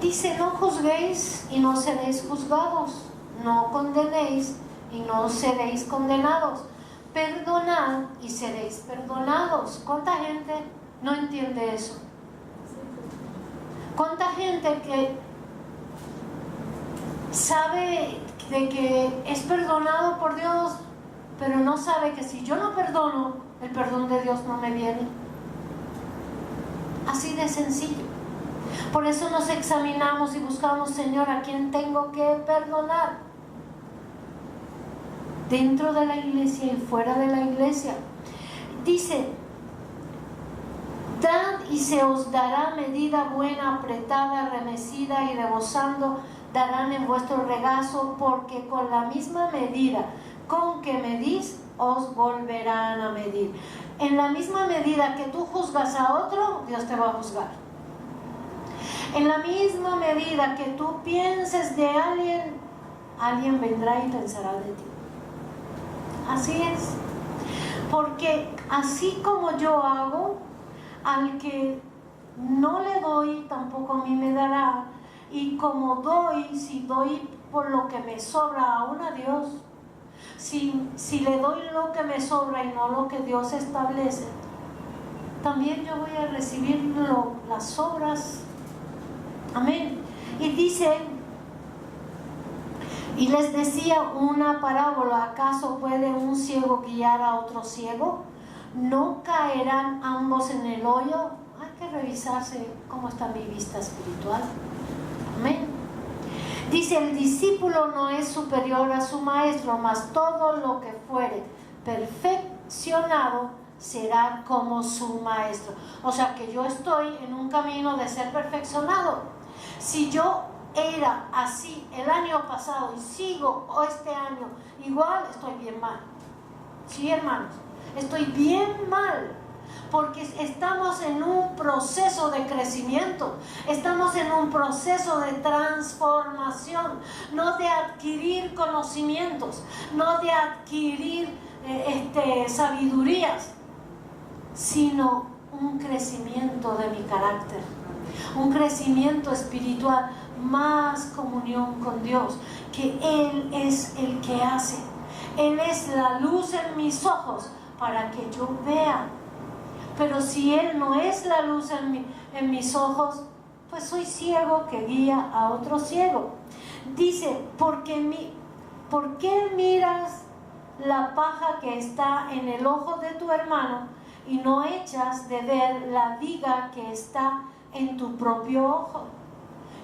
dice, no juzguéis y no seréis juzgados, no condenéis y no seréis condenados, perdonad y seréis perdonados. ¿Cuánta gente no entiende eso? ¿Cuánta gente que sabe de que es perdonado por Dios, pero no sabe que si yo no perdono, el perdón de Dios no me viene? Así de sencillo. Por eso nos examinamos y buscamos, Señor, ¿a quién tengo que perdonar? Dentro de la iglesia y fuera de la iglesia. Dice, dad y se os dará medida buena, apretada, remecida y rebosando, darán en vuestro regazo, porque con la misma medida con que medís, os volverán a medir. En la misma medida que tú juzgas a otro, Dios te va a juzgar. En la misma medida que tú pienses de alguien, alguien vendrá y pensará de ti. Así es. Porque así como yo hago, al que no le doy, tampoco a mí me dará. Y como doy, si doy por lo que me sobra, aún a Dios, si le doy lo que me sobra y no lo que Dios establece, también yo voy a recibir las sobras. Amén. Y dice, y les decía una parábola, ¿acaso puede un ciego guiar a otro ciego? ¿No caerán ambos en el hoyo? Hay que revisarse cómo está mi vista espiritual. Amén. Dice, el discípulo no es superior a su maestro, mas todo lo que fuere perfeccionado será como su maestro. O sea que yo estoy en un camino de ser perfeccionado. Si yo era así el año pasado y sigo este año igual, estoy bien mal. Sí, hermanos, estoy bien mal. Porque estamos en un proceso de crecimiento, estamos en un proceso de transformación, no de adquirir conocimientos, no de adquirir sabidurías, sino un crecimiento de mi carácter. un crecimiento espiritual, más comunión con Dios, que Él es el que hace. Él es la luz en mis ojos para que yo vea. Pero si Él no es la luz en mis ojos, pues soy ciego que guía a otro ciego. Dice, ¿por qué miras la paja que está en el ojo de tu hermano y no echas de ver la viga que está en tu propio ojo?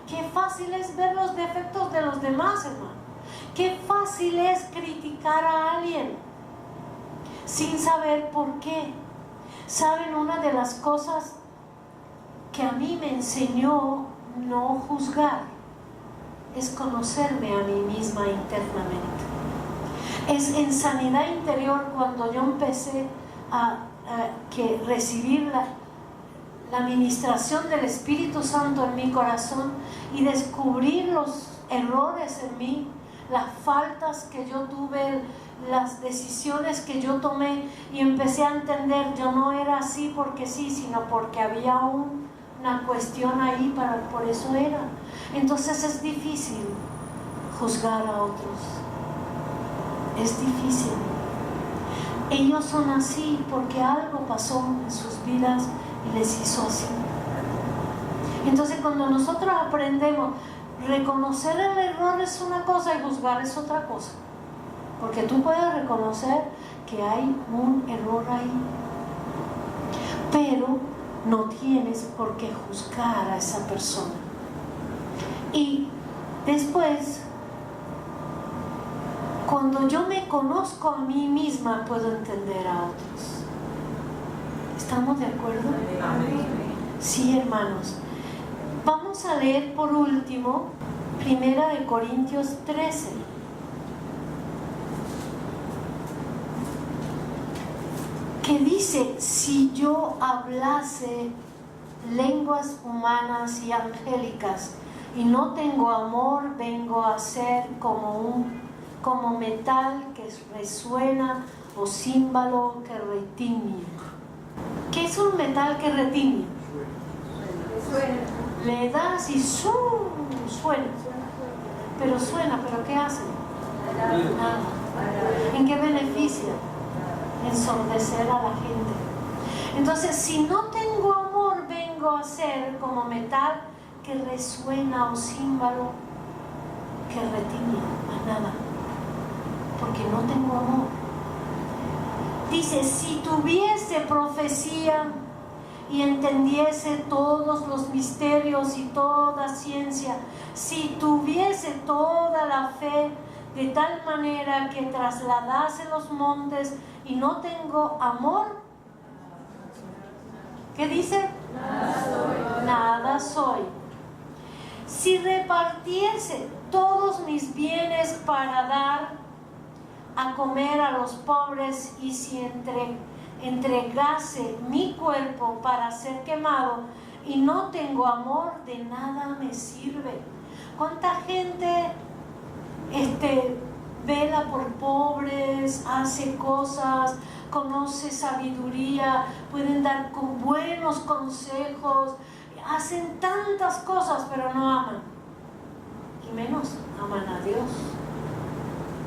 Qué fácil es ver los defectos de los demás, hermano. Qué fácil es criticar a alguien sin saber por qué. ¿Saben? Una de las cosas que a mí me enseñó no juzgar es conocerme a mí misma internamente. Es en sanidad interior cuando yo empecé a recibir la administración del Espíritu Santo en mi corazón y descubrir los errores en mí, las faltas que yo tuve, las decisiones que yo tomé, y empecé a entender, yo no era así porque sí, sino porque había una cuestión ahí, por eso era. Entonces es difícil juzgar a otros, es difícil. Ellos son así porque algo pasó en sus vidas y les hizo así. Entonces cuando nosotros aprendemos, reconocer el error es una cosa y juzgar es otra cosa, porque tú puedes reconocer que hay un error ahí, pero no tienes por qué juzgar a esa persona. Y después, cuando yo me conozco a mí misma, puedo entender a otros. ¿Estamos de acuerdo? Sí, hermanos. Vamos a leer por último 1 Corintios 13. Que dice, si yo hablase lenguas humanas y angélicas y no tengo amor, vengo a ser como metal que resuena o címbalo que retiñe. ¿Qué es un metal que retiñe? Le das y suena. Pero suena, ¿pero qué hace? Nada. ¿En qué beneficia? Ensordecer a la gente. Entonces, si no tengo amor, vengo a ser como metal que resuena o címbalo que retiñe, más nada, porque no tengo amor. Dice, si tuviese profecía y entendiese todos los misterios y toda ciencia, si tuviese toda la fe de tal manera que trasladase los montes y no tengo amor, ¿qué dice? Nada soy. Si repartiese todos mis bienes para dar a comer a los pobres y si entregase mi cuerpo para ser quemado y no tengo amor, de nada me sirve. ¿Cuánta gente vela por pobres, hace cosas, conoce sabiduría, pueden dar con buenos consejos, hacen tantas cosas, pero no aman, y menos aman a Dios?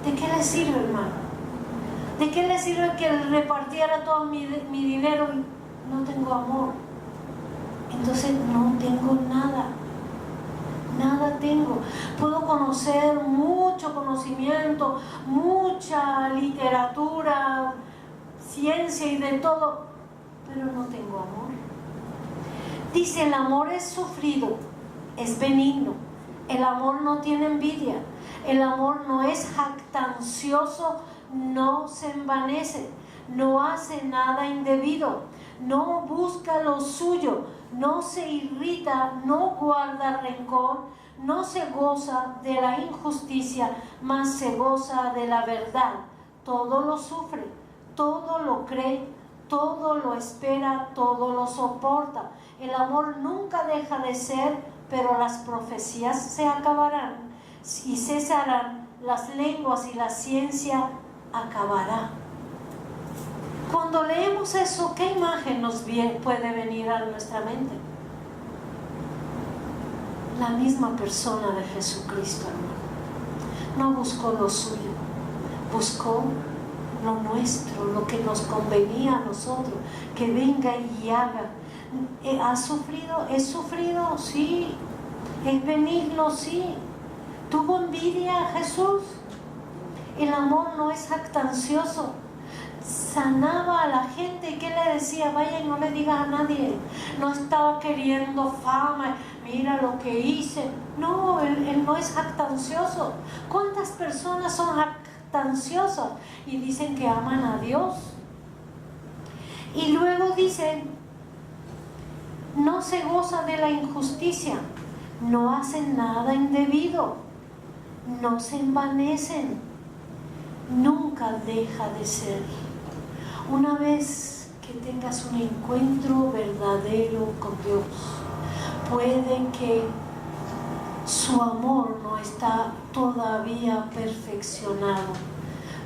¿De qué les sirve, hermano? ¿De qué les sirve que repartiera todo mi dinero y no tengo amor? Entonces no tengo nada. Nada tengo. Puedo conocer mucho conocimiento, mucha literatura, ciencia y de todo, pero no tengo amor. Dice, el amor es sufrido, es benigno. El amor no tiene envidia. El amor no es jactancioso, no se envanece, no hace nada indebido, no busca lo suyo, no se irrita, no guarda rencor, no se goza de la injusticia, mas se goza de la verdad. Todo lo sufre, todo lo cree, todo lo espera, todo lo soporta. El amor nunca deja de ser, pero las profecías se acabarán y cesarán, las lenguas y la ciencia acabará. Cuando leemos eso, ¿qué imagen nos puede venir a nuestra mente? la misma persona de Jesucristo, hermano. No buscó lo suyo, buscó lo nuestro, lo que nos convenía a nosotros, que venga y haga. ¿Has sufrido? ¿He sufrido? Sí. ¿Es benigno? Sí. ¿Tuvo envidia Jesús? El amor no es jactancioso. Sanaba a la gente. ¿Y qué le decía? Vaya y no le digas a nadie. No estaba queriendo fama. Mira lo que hice. No, él no es jactancioso. ¿Cuántas personas son jactanciosas y dicen que aman a Dios? Y luego dicen, no se goza de la injusticia, no hacen nada indebido, no se envanecen, nunca deja de ser. Una vez que tengas un encuentro verdadero con Dios, puede que su amor no está todavía perfeccionado,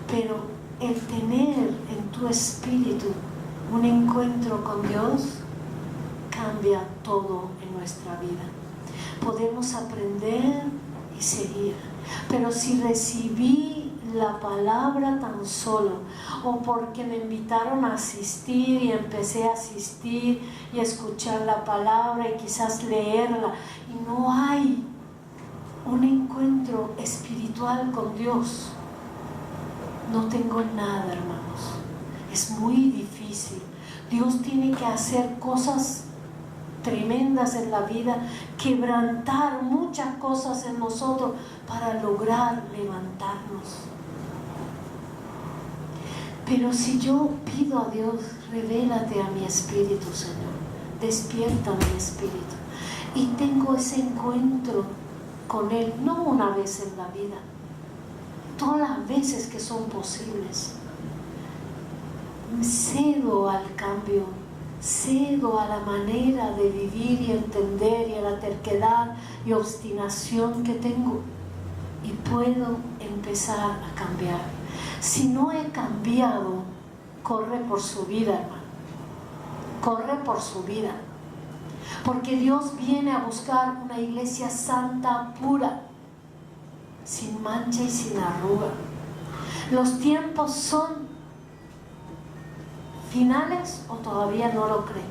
pero el tener en tu espíritu un encuentro con Dios cambia todo en nuestra vida. Podemos aprender y seguir, pero si recibí la palabra tan solo, o porque me invitaron a asistir y empecé a asistir y a escuchar la palabra y quizás leerla, y no hay un encuentro espiritual con Dios, no tengo nada, hermanos. Es muy difícil. Dios tiene que hacer cosas tremendas en la vida, quebrantar muchas cosas en nosotros para lograr levantarnos. Pero si yo pido a Dios, revélate a mi espíritu, Señor, despierta mi espíritu, y tengo ese encuentro con Él, no una vez en la vida, todas las veces que son posibles. Cedo al cambio, cedo a la manera de vivir y entender y a la terquedad y obstinación que tengo, y puedo empezar a cambiar. Si no he cambiado, corre por su vida, hermano, corre por su vida, porque Dios viene a buscar una iglesia santa, pura, sin mancha y sin arruga. Los tiempos son finales, o todavía no lo creen.